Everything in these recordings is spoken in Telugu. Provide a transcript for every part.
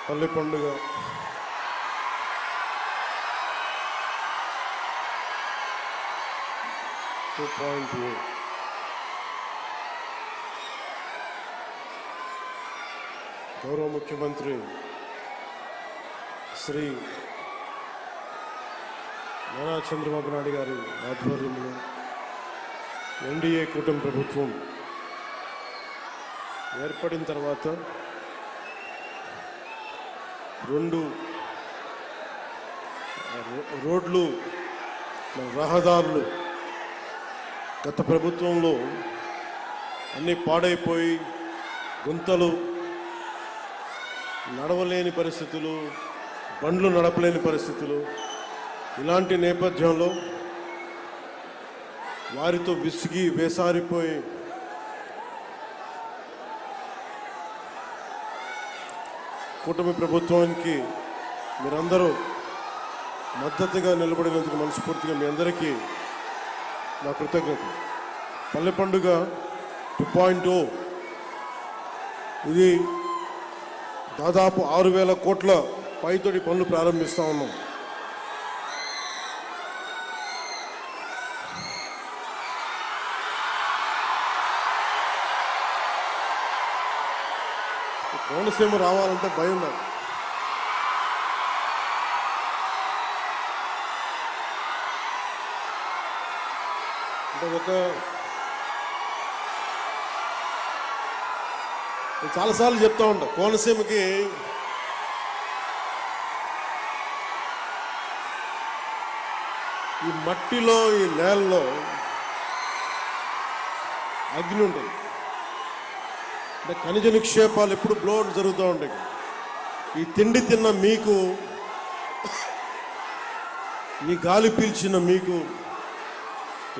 పల్లె పండుగ గౌరవ ముఖ్యమంత్రి శ్రీ నారా చంద్రబాబు నాయుడు గారి ఆధ్వర్యంలో ఎన్డీఏ కూటమి ప్రభుత్వం ఏర్పడిన తర్వాత 2 రోడ్లు రహదారులు గత ప్రభుత్వంలో అన్నీ పాడైపోయి గుంతలు, నడవలేని పరిస్థితులు, బండ్లు నడపలేని పరిస్థితులు. ఇలాంటి నేపథ్యంలో వారితో విసిగి వేసారిపోయి కూటమి ప్రభుత్వానికి మీరందరూ మద్దతుగా నిలబడినందుకు మనస్ఫూర్తిగా మీ అందరికీ నా కృతజ్ఞతలు. పల్లె పండుగ 2.0 ఇది దాదాపు 6,000 కోట్ల పైతోటి పనులు ప్రారంభిస్తూ ఉన్నాం. కోనసీమ రావాలంటే భయం నాకు. అంటే నేను చాలాసార్లు చెప్తా ఉంటా, కోనసీమకి ఈ మట్టిలో, ఈ నేలలో అగ్ని ఉంటుంది. అంటే ఖనిజ నిక్షేపాలు ఎప్పుడు బ్లోడ్ జరుగుతూ ఉంటాయి. ఈ తిండి తిన్న మీకు, ఈ గాలి పీల్చిన మీకు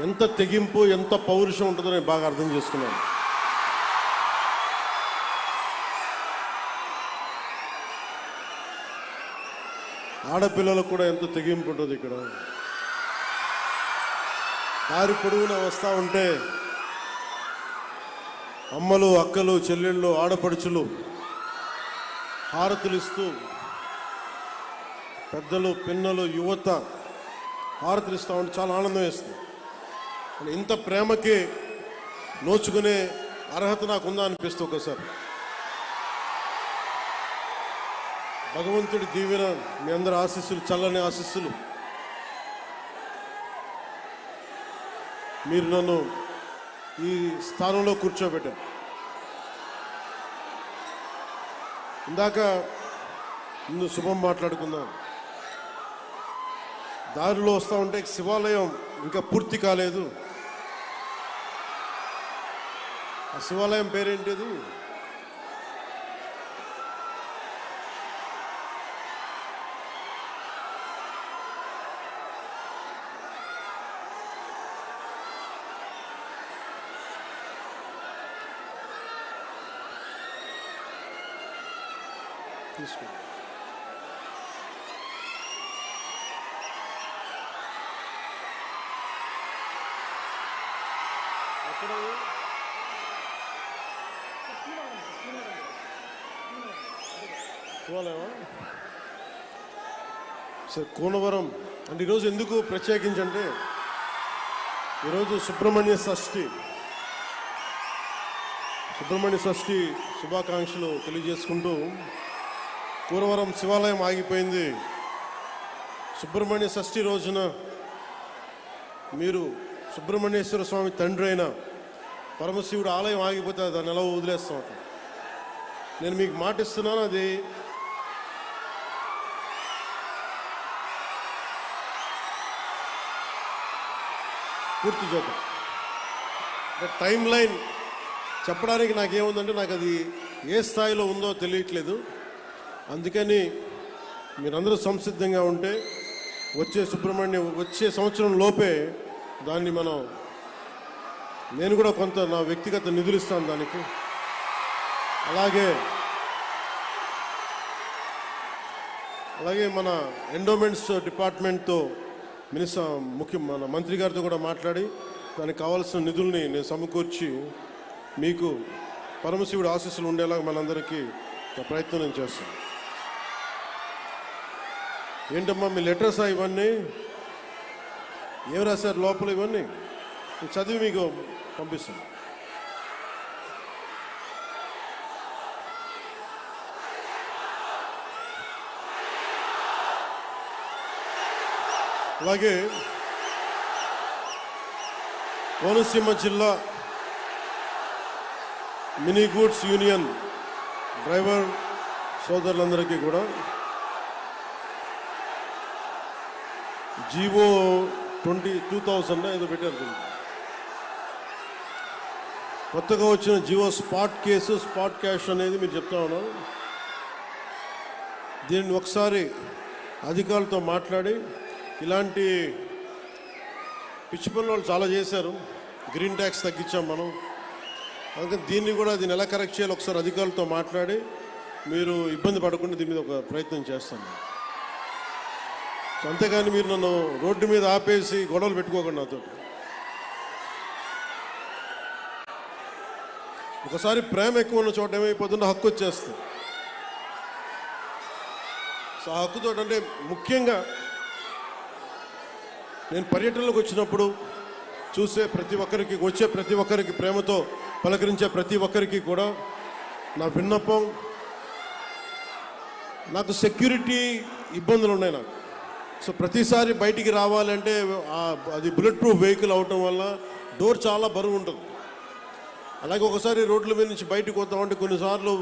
ఎంత తెగింపు, ఎంత పౌరుషం ఉంటుందో నేను బాగా అర్థం చేసుకున్నాను. ఆడపిల్లలకు కూడా ఎంత తెగింపు ఉంటుంది. ఇక్కడ దారి పొడవునా వస్తూ ఉంటే అమ్మలు, అక్కలు, చెల్లెళ్ళు, ఆడపడుచులు హారతులు ఇస్తూ, పెద్దలు, పిన్నలు, యువత హారతులు ఇస్తూ ఉంటే చాలా ఆనందం వేస్తుంది. ఇంత ప్రేమకి నోచుకునే అర్హత నాకుందా అనిపిస్తూ ఒకసారి. భగవంతుడి దీవెన, మీ అందరి ఆశీస్సులు, చల్లని ఆశీస్సులు, మీరు నన్ను ఈ స్థానంలో కూర్చోబెట్టారు. ఇందాక ముందు శుభం మాట్లాడుకుందాం. దారిలో వస్తూ ఉంటే శివాలయం ఇంకా పూర్తి కాలేదు. ఆ శివాలయం పేరేంటిది? తీసుకో. శివాలయమా? సార్, కోనవరం అంటే ఈరోజు ఎందుకు ప్రత్యేకించి అంటే, ఈరోజు సుబ్రహ్మణ్య షష్ఠి శుభాకాంక్షలు తెలియజేసుకుంటూ, కోనవరం శివాలయం ఆగిపోయింది. సుబ్రహ్మణ్య షష్ఠి రోజున మీరు సుబ్రహ్మణ్యేశ్వర స్వామి తండ్రి అయిన పరమశివుడు ఆలయం ఆగిపోతే దాన్ని ఎలా వదిలేస్తాం? నేను మీకు మాటిస్తున్నాను, అది పూర్తి చేద్దాం. టైం లైన్ చెప్పడానికి నాకేముందంటే, నాకు అది ఏ స్థాయిలో ఉందో తెలియట్లేదు. అందుకని మీరందరూ సంసిద్ధంగా ఉంటే వచ్చే సంవత్సరం లోపే దాన్ని నేను కూడా కొంత నా వ్యక్తిగత నిధులు ఇస్తాను దానికి. అలాగే మన ఎండోమెంట్స్ డిపార్ట్మెంట్తో మన మంత్రి గారితో కూడా మాట్లాడి దానికి కావాల్సిన నిధుల్ని నేను సమకూర్చి మీకు పరమశివుడు ఆశీస్సులు ఉండేలాగా మనందరికీ ప్రయత్నం నేను చేస్తాను. ఏంటమ్మా మీ లెటర్స్ ఇవన్నీ ఏం రాశారు లోపల ఇవన్నీ చదివి మీకు పంపిస్తాను. అలాగే కోనసీమ జిల్లా మినీ గూడ్స్ యూనియన్ డ్రైవర్ సోదరులందరికీ కూడా జీవో 2000 ఏదో పెట్టారు. కొత్తగా వచ్చిన GO spot case spot cash అనేది మీరు చెప్తా ఉన్నారు. దీన్ని ఒకసారి అధికారులతో మాట్లాడి ఇలాంటి పిచ్చి పనులు వాళ్ళు చాలా చేశారు. గ్రీన్ ట్యాక్స్ తగ్గించాం మనం, అందుకని దీన్ని ఎలా కరెక్ట్ చేయాలి ఒకసారి అధికారులతో మాట్లాడి మీరు ఇబ్బంది పడకుండా దీని మీద ఒక ప్రయత్నం చేస్తాను. అంతేగాని మీరు నన్ను రోడ్డు మీద ఆపేసి గొడవలు పెట్టుకోకండి నాతో. ఒకసారి ప్రేమ ఎక్కువ ఉన్న చోట ఏమైపోతుందో హక్కు వచ్చేస్తుంది. సో ఆ హక్కుతో అంటే ముఖ్యంగా నేను పర్యటనలోకి వచ్చినప్పుడు చూసే ప్రతి ఒక్కరికి, వచ్చే ప్రతి ఒక్కరికి, ప్రేమతో పలకరించే ప్రతి ఒక్కరికి కూడా నా విన్నపం, నాకు సెక్యూరిటీ ఇబ్బందులు ఉన్నాయి నాకు. సో ప్రతిసారి బయటికి రావాలంటే అది బుల్లెట్ ప్రూఫ్ వెహికల్ అవటం వల్ల డోర్ చాలా బరువు ఉంటుంది. అలాగే ఒకసారి రోడ్ల మీద నుంచి బయటకు వద్దామంటే కొన్నిసార్లు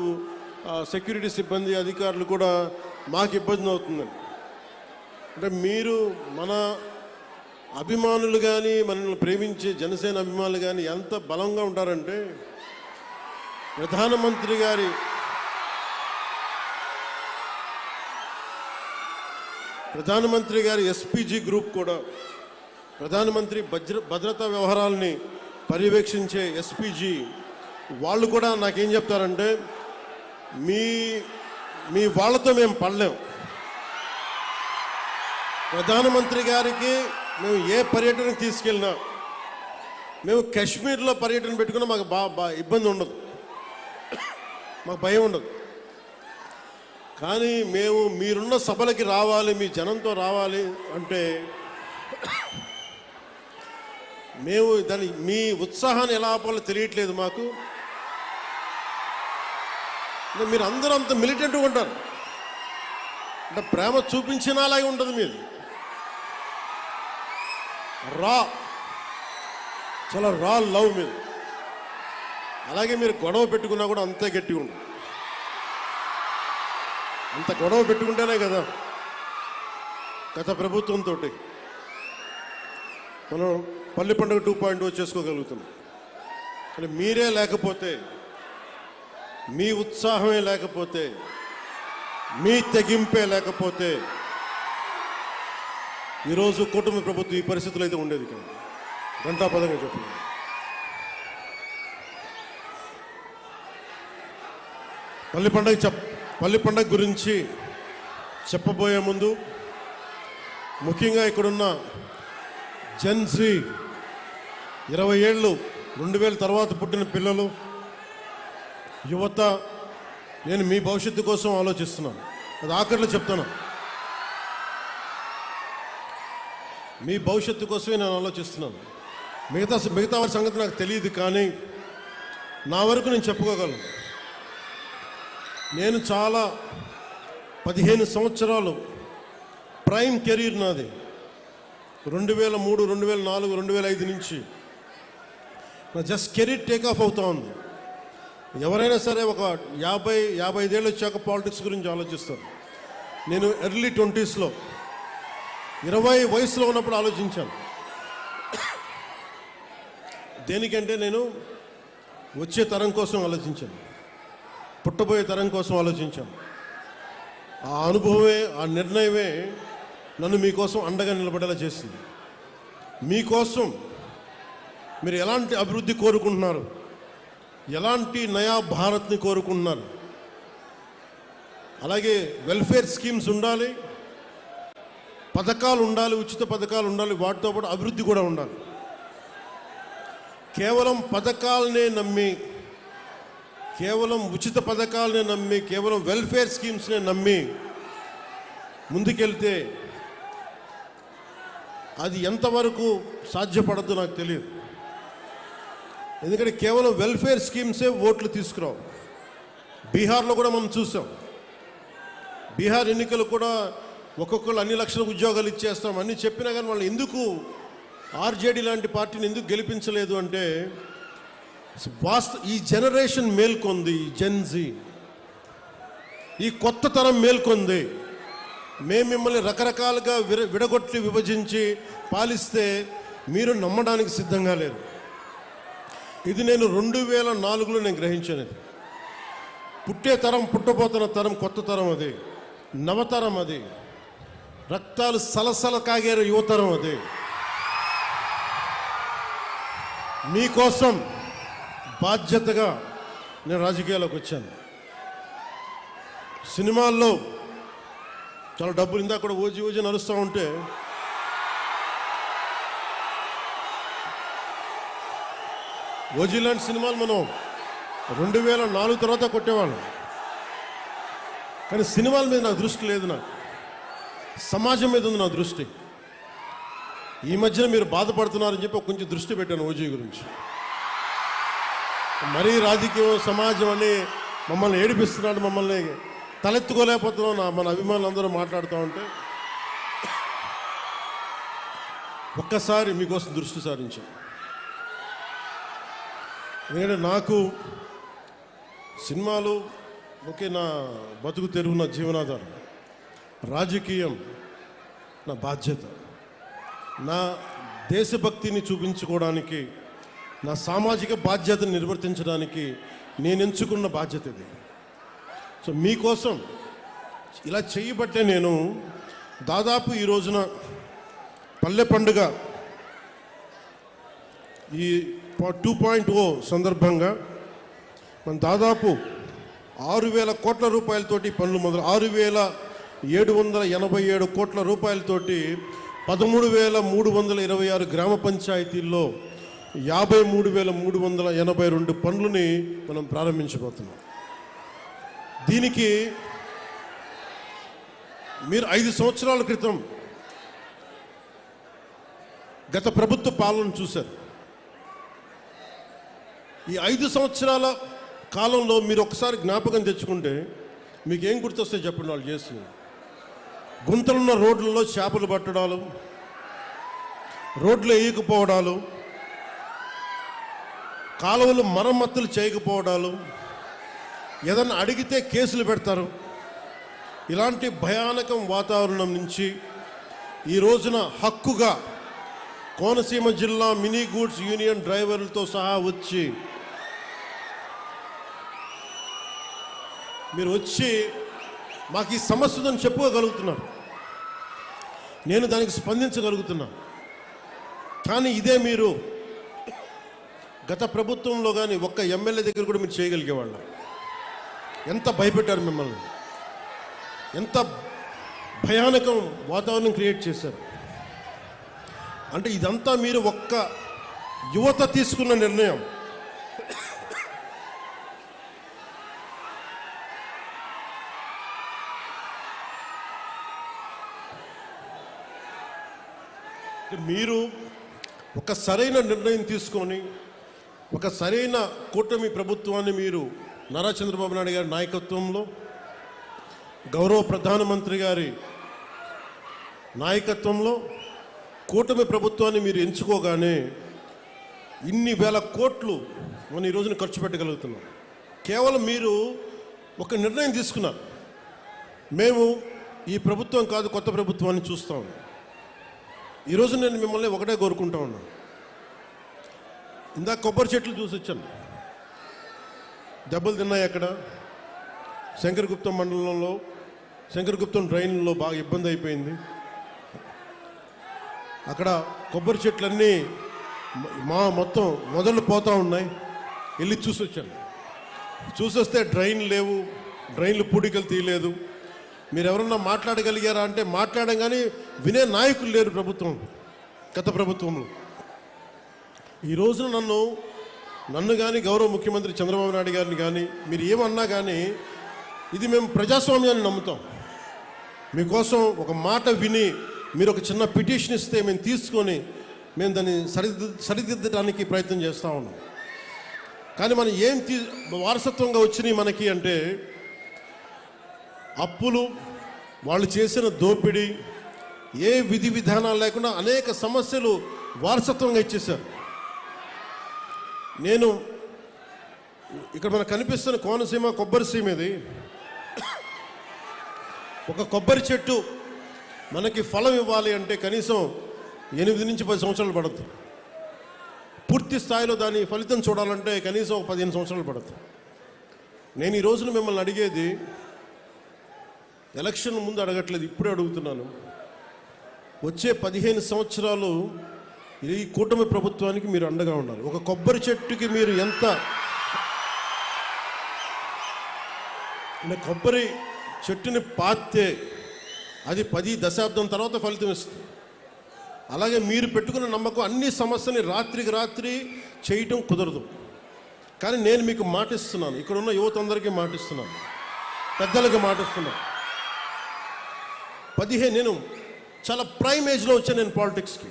సెక్యూరిటీ సిబ్బంది అధికారులు కూడా మాకు ఇబ్బంది అవుతుందండి. అంటే మీరు మన అభిమానులు కానీ మనల్ని ప్రేమించే జనసేన అభిమానులు కానీ ఎంత బలంగా ఉంటారంటే ప్రధానమంత్రి గారి ఎస్పీజీ గ్రూప్ కూడా, ప్రధానమంత్రి భద్రతా వ్యవహారాలని పర్యవేక్షించే ఎస్పీజీ వాళ్ళు కూడా నాకేం చెప్తారంటే మీ వాళ్ళతో మేము పడలేం. ప్రధానమంత్రి గారికి మేము ఏ పర్యటనకు తీసుకెళ్ళినా, మేము కాశ్మీర్లో పర్యటన పెట్టుకున్నా మాకు ఇబ్బంది ఉండదు, మాకు భయం ఉండదు. కానీ మేము మీరున్న సభలకి రావాలి, మీ జనంతో రావాలి అంటే మేము మీ ఉత్సాహాన్ని ఎలా ఆపాలో తెలియట్లేదు మాకు. మీరు అందరూ అంత మిలిటెంట్గా ఉంటారు, అంటే ప్రేమ చూపించినా అలాగే ఉంటుంది మీది. చాలా లవ్ మీద. అలాగే మీరు గొడవ పెట్టుకున్నా కూడా అంతే గట్టిగా ఉంటుంది. అంత గొడవ పెట్టుకుంటేనే కదా గత ప్రభుత్వంతో మనం పల్లి పండుగ 2.0 చేసుకోగలుగుతున్నాం. కానీ మీరే లేకపోతే, మీ ఉత్సాహమే లేకపోతే, మీ తెగింపే లేకపోతే ఈరోజు కుటుంబ ప్రభుత్వం ఈ పరిస్థితులు అయితే ఉండేది కాదు. గంటాపదంగా చెప్పండి. పల్లి పండుగ గురించి చెప్పబోయే ముందు ముఖ్యంగా ఇక్కడున్న జెన్సీ 20 ఏళ్ళు 2000 తర్వాత పుట్టిన పిల్లలు, యువత, నేను మీ భవిష్యత్తు కోసం ఆలోచిస్తున్నాను. అది ఆఖరిలో చెప్తాను. మీ భవిష్యత్తు కోసమే నేను ఆలోచిస్తున్నాను. మిగతా వారి సంగతి నాకు తెలియదు, కానీ నా వరకు నేను చెప్పుకోగలను. నేను చాలా 15 సంవత్సరాలు ప్రైమ్ కెరీర్ నాది. 2003, 2004, 2005 నుంచి నా జస్ట్ కెరీర్ టేక్ ఆఫ్ అవుతా ఉంది. ఎవరైనా సరే ఒక 50-55 ఏళ్ళు వచ్చాక పాలిటిక్స్ గురించి ఆలోచిస్తారు. నేను ఎర్లీ 20s 20 వయసులో ఉన్నప్పుడు ఆలోచించాను. దేనికంటే నేను వచ్చే తరం కోసం ఆలోచించాను, పుట్టబోయే తరం కోసం ఆలోచించాను. ఆ అనుభవమే, ఆ నిర్ణయమే నన్ను మీకోసం అండగా నిలబడేలా చేసింది. మీకోసం మీరు ఎలాంటి అభివృద్ధి కోరుకుంటున్నారు, ఎలాంటి నయా భారత్ని కోరుకుంటున్నారు, అలాగే వెల్ఫేర్ స్కీమ్స్ ఉండాలి, పథకాలు ఉండాలి, ఉచిత పథకాలు ఉండాలి, వాటితో పాటు అభివృద్ధి కూడా ఉండాలి. కేవలం పథకాలనే నమ్మి, కేవలం ఉచిత పథకాలనే నమ్మి, కేవలం వెల్ఫేర్ స్కీమ్స్నే నమ్మి ముందుకెళ్తే అది ఎంతవరకు సాధ్యపడద్దో నాకు తెలియదు. ఎందుకంటే కేవలం వెల్ఫేర్ స్కీమ్సే ఓట్లు తీసుకురావు. బీహార్లో కూడా మనం చూసాం. బీహార్ ఎన్నికలు కూడా ఒక్కొక్కరు అన్ని లక్షల ఉద్యోగాలు ఇచ్చేస్తాం అన్నీ చెప్పినా కానీ వాళ్ళు ఎందుకు ఆర్జేడీ లాంటి పార్టీని ఎందుకు గెలిపించలేదు అంటే ఈ జనరేషన్ మేల్కొంది, ఈ జెన్జీ, ఈ కొత్త తరం మేల్కొంది. మేము మిమ్మల్ని రకరకాలుగా విడగొట్టి విభజించి పాలిస్తే మీరు నమ్మడానికి సిద్ధంగా లేరు. ఇది నేను 2004లో నేను గ్రహించాను. పుట్టే తరం, పుట్టబోతున్న తరం కొత్త తరం, అది నవతరం, అది రక్తాలు సలసల కాగే యువతరం. అది మీకోసం బాధ్యతగా నేను రాజకీయాల్లోకి వచ్చాను. సినిమాల్లో చాలా డబ్బులు ఇందాక కూడా ఓజీ నడుస్తూ ఉంటే ఓజీ లాంటి సినిమాలు మనం 2004 తర్వాత కొట్టేవాళ్ళం. కానీ సినిమాల మీద నాకు దృష్టి లేదు. నాకు సమాజం మీద ఉంది నా దృష్టి. ఈ మధ్యన మీరు బాధపడుతున్నారని చెప్పి కొంచెం దృష్టి పెట్టాను ఓజీ గురించి. మరీ రాజకీయం, సమాజం అని మమ్మల్ని ఏడిపిస్తున్నాడు, మమ్మల్ని తలెత్తుకోలేకపోతున్నాం మన అభిమానులు అందరూ మాట్లాడుతూ ఉంటే ఒక్కసారి మీకోసం దృష్టి సారించాం. ఎందుకంటే నాకు సినిమాలు ఒకే నా బతుకు తెరువు, నా జీవనాధారం. రాజకీయం నా బాధ్యత, నా దేశభక్తిని చూపించుకోవడానికి, నా సామాజిక బాధ్యతను నిర్వర్తించడానికి నేను ఎంచుకున్న బాధ్యత ఇది. సో మీకోసం ఇలా చేయబట్టే నేను దాదాపు ఈ రోజున పల్లె పండుగ ఈ 2.0 సందర్భంగా మనం దాదాపు 6,000 కోట్ల రూపాయలతోటి పనులు మొదలు 6,787 కోట్ల రూపాయలతోటి 13,326 గ్రామ పంచాయతీల్లో 53,382 పనులని మనం ప్రారంభించబోతున్నాం. దీనికి మీరు 5 సంవత్సరాల క్రితం గత ప్రభుత్వ పాలన చూశారు. ఈ 5 సంవత్సరాల కాలంలో మీరు ఒకసారి జ్ఞాపకం తెచ్చుకుంటే మీకు ఏం గుర్తొస్తే చెప్పండి. వాళ్ళు చేస్తున్నారు గుంతలున్న రోడ్లలో చేపలు పట్టడాలు, రోడ్లు వేయకపోవడాలు, కాలువలు మరమ్మతులు చేయకపోవడాలు, ఏదన్నా అడిగితే కేసులు పెడతారు. ఇలాంటి భయానకం వాతావరణం నుంచి ఈ రోజున హక్కుగా కోనసీమ జిల్లా మినీ గూడ్స్ యూనియన్ డ్రైవర్లతో సహా వచ్చి మీరు వచ్చి మాకు ఈ సమస్య ఉందని చెప్పుకోగలుగుతున్నారు. నేను దానికి స్పందించగలుగుతున్నా. కానీ ఇదే మీరు గత ప్రభుత్వంలో కానీ ఒక్క ఎమ్మెల్యే దగ్గర కూడా మీరు చేయగలిగేవాళ్ళ. ఎంత భయపెట్టారు మిమ్మల్ని, ఎంత భయానకం వాతావరణం క్రియేట్ చేశారు. అంటే ఇదంతా మీరు ఒక్క యువత తీసుకున్న నిర్ణయం. మీరు ఒక సరైన నిర్ణయం తీసుకొని ఒక సరైన కూటమి ప్రభుత్వాన్ని మీరు నారా చంద్రబాబు నాయుడు గారి నాయకత్వంలో, గౌరవ ప్రధానమంత్రి గారి నాయకత్వంలో కూటమి ప్రభుత్వాన్ని మీరు ఎంచుకోగానే ఇన్ని వేల కోట్లు మనం ఈ రోజున ఖర్చు పెట్టగలుగుతున్నాం. కేవలం మీరు ఒక నిర్ణయం తీసుకున్నారు. మేము ఈ ప్రభుత్వం కాదు కొత్త ప్రభుత్వాన్ని చూస్తాం. ఈరోజు నేను మిమ్మల్ని ఒకటే కోరుకుంటా ఉన్నాను. ఇందాక కొబ్బరి చెట్లు చూసి వచ్చాను. దెబ్బలు తిన్నాయి. అక్కడ శంకరగుప్తం మండలంలో శంకరగుప్తం డ్రైన్లో బాగా ఇబ్బంది అయిపోయింది. అక్కడ కొబ్బరి చెట్లన్నీ మొత్తం మొదలు పోతూ ఉన్నాయి. వెళ్ళి చూసి వచ్చాను. చూసొస్తే డ్రైన్ లేవు, డ్రైన్లు పూడికలు తీయలేదు. మీరు ఎవరన్నా మాట్లాడగలిగారా అంటే మాట్లాడడం, కానీ వినే నాయకులు లేరు ప్రభుత్వం, గత ప్రభుత్వంలో. ఈ రోజున నన్ను కానీ గౌరవ ముఖ్యమంత్రి చంద్రబాబు నాయుడు గారిని కానీ మీరు ఏమన్నా కానీ ఇది మేము ప్రజాస్వామ్యాన్ని నమ్ముతాం. మీకోసం ఒక మాట విని మీరు ఒక చిన్న పిటిషన్ ఇస్తే మేము తీసుకొని మేము దాన్ని సరిదిద్దడానికి ప్రయత్నం చేస్తూ ఉన్నాం. కానీ మనం ఏం వారసత్వంగా వచ్చినాయి మనకి అంటే అప్పులు, వాళ్ళు చేసిన దోపిడీ, ఏ విధి విధానాలు లేకుండా అనేక సమస్యలు వారసత్వంగా ఇచ్చేశారు. నేను ఇక్కడ మనకు కనిపిస్తున్న కోనసీమ కొబ్బరి సీమ ఇది. ఒక కొబ్బరి చెట్టు మనకి ఫలం ఇవ్వాలి అంటే కనీసం 8 నుంచి 10 సంవత్సరాలు పడుతుంది. పూర్తి స్థాయిలో దాని ఫలితం చూడాలంటే కనీసం 15 సంవత్సరాలు పడుతుంది. నేను ఈ రోజున మిమ్మల్ని అడిగేది ఎలక్షన్ ముందు అడగట్లేదు, ఇప్పుడే అడుగుతున్నాను. వచ్చే 15 సంవత్సరాలు ఈ కూటమి ప్రభుత్వానికి మీరు అండగా ఉండాలి. ఒక కొబ్బరి చెట్టుకి మీరు ఎంత కొబ్బరి చెట్టుని పాతే అది 10 దశాబ్దం తర్వాత ఫలితం ఇస్తుంది. అలాగే మీరు పెట్టుకున్న నమ్మకం అన్ని సమస్యని రాత్రికి రాత్రి చేయటం కుదరదు. కానీ నేను మీకు మాటిస్తున్నాను, ఇక్కడ ఉన్న యువత అందరికీ మాటిస్తున్నాను, పెద్దలకు మాటిస్తున్నాను. నేను చాలా ప్రైమ్ ఏజ్లో వచ్చాను. నేను పాలిటిక్స్కి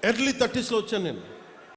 ఎర్లీ 30sలో వచ్చాను నేను.